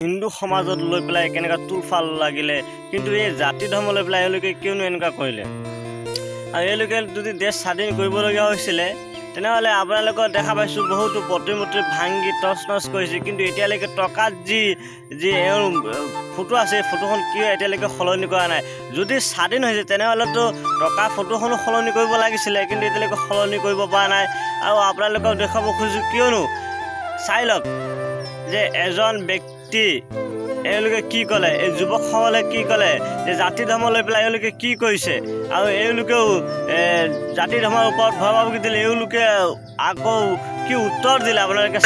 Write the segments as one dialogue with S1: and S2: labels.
S1: হিন্দু সমাজত লৈ পেলাই কেনেকা তুলফাল লাগিলে কিন্তু এই জাতি ধৰ্ম লৈ পেলাই এওঁলোকে কিয়নো এনেকুৱা কৰিলে আৰু এওঁলোকে যদি দেশ স্বাধীন কৰিবলগীয়া হৈছিলে তেনেহ'লে আপোনালোকৰ দেখা পাইছোঁ বহুতো প্ৰতিমূৰ্তি ভাঙি টচ নচ কৰিছে কিন্তু এতিয়ালৈকে টকাত যি এওঁৰ ফটো আছে ফটোখন কিয় এতিয়ালৈকে সলনি কৰা নাই যদি স্বাধীন হৈছে তেনেহ'লেতো টকা ফটোখনো সলনি কৰিব লাগিছিলে কিন্তু এতিয়ালৈকে সলনি কৰিব পৰা নাই আৰু আপোনালোকক দেখাব খুজিছোঁ কিয়নো চাই লওক যে এজন ব্যক্তি এওঁলোকে কি ক'লে এই যুৱকসকলে কি ক'লে যে জাতি ধৰ্ম লৈ পেলাই এওঁলোকে কি কৰিছে আৰু এওঁলোকেও জাতি ধৰ্মৰ ওপৰত ভৰসা দিলে এওঁলোকে আকৌ কি উত্তৰ দিলে আপোনালোকে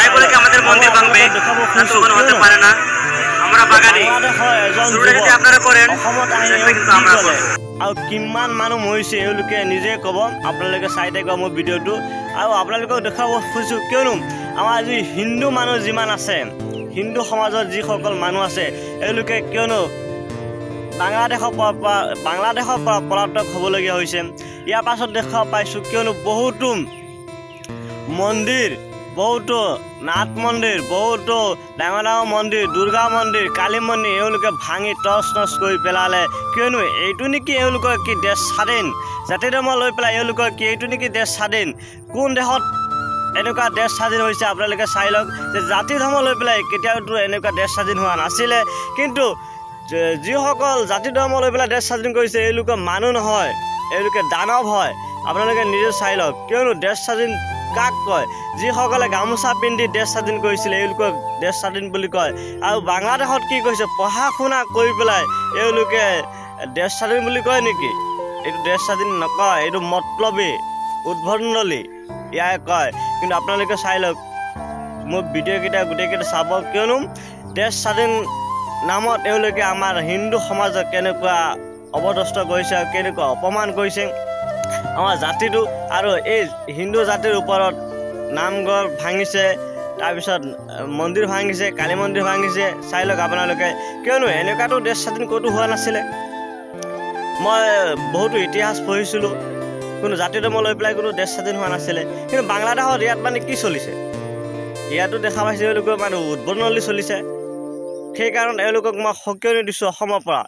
S1: দেখাব খুজিছোঁ অসমত আহি কি ক'লে আৰু কিমান মানুহ মৰিছে এওঁলোকে নিজে ক'ব আপোনালোকে চাই থাকিব মোৰ ভিডিঅ'টো আৰু আপোনালোকক দেখাব খুজিছোঁ কিয়নো আমাৰ যি হিন্দু মানুহ যিমান আছে হিন্দু সমাজৰ যিসকল মানুহ আছে এওঁলোকে কিয়নো বাংলাদেশৰ পৰা পলাতক হ'বলগীয়া হৈছে ইয়াৰ পাছত দেখা পাইছোঁ কিয়নো বহুতো মন্দিৰ বহুতো নাথ মন্দিৰ বহুতো ডাঙৰ ডাঙৰ মন্দিৰ দুৰ্গা মন্দিৰ কালী মন্দিৰ এওঁলোকে ভাঙি টচ নচ কৰি পেলালে কিয়নো এইটো নেকি এওঁলোকৰ কি দেশ স্বাধীন জাতি ধৰ্ম লৈ পেলাই এওঁলোকৰ কি এইটো নেকি দেশ স্বাধীন কোন দেশত এনেকুৱা দেশ স্বাধীন হৈছে আপোনালোকে চাই লওক যে জাতি ধৰ্ম লৈ পেলাই কেতিয়াওতো এনেকুৱা দেশ স্বাধীন হোৱা নাছিলে কিন্তু যিসকল জাতি ধৰ্ম লৈ পেলাই দেশ স্বাধীন কৰিছে এওঁলোকৰ মানুহ নহয় এওঁলোকে দানৱ হয় আপোনালোকে নিজে চাই লওক কিয়নো দেশ স্বাধীন কাক কয় যিসকলে গামোচা পিন্ধি দেশ স্বাধীন কৰিছিলে এওঁলোকক দেশ স্বাধীন বুলি কয় আৰু বাংলাদেশত কি কৰিছে পঢ়া শুনা কৰি পেলাই এওঁলোকে দেশ স্বাধীন বুলি কয় নেকি এইটো দেশ স্বাধীন নকয় এইটো মতলবী উদ্ভণ্ডলি ইয়াই কয় কিন্তু আপোনালোকে চাই লওক মোৰ ভিডিঅ'কেইটা গোটেইকেইটা চাব কিয়নো দেশ স্বাধীন নামত এওঁলোকে আমাৰ হিন্দু সমাজক কেনেকুৱা অপদস্থ কৰিছে আৰু কেনেকুৱা অপমান কৰিছে আমাৰ জাতিটো আৰু এই হিন্দু জাতিৰ ওপৰত নামঘৰ ভাঙিছে তাৰপিছত মন্দিৰ ভাঙিছে কালী মন্দিৰ ভাঙিছে চাই লওক আপোনালোকে কিয়নো এনেকুৱাতো দেশ স্বাধীন ক'তো হোৱা নাছিলে মই বহুতো ইতিহাস পঢ়িছিলোঁ কোনো জাতি ধৰ্ম লৈ পেলাই কোনো দেশ স্বাধীন হোৱা নাছিলে কিন্তু বাংলাদেশত ইয়াত মানে কি চলিছে ইয়াতো দেখা পাইছে এওঁলোকৰ মানে উদ্ভণ্ডলি চলিছে সেইকাৰণে এওঁলোকক মই সকিয়নি দিছোঁ অসমৰ পৰা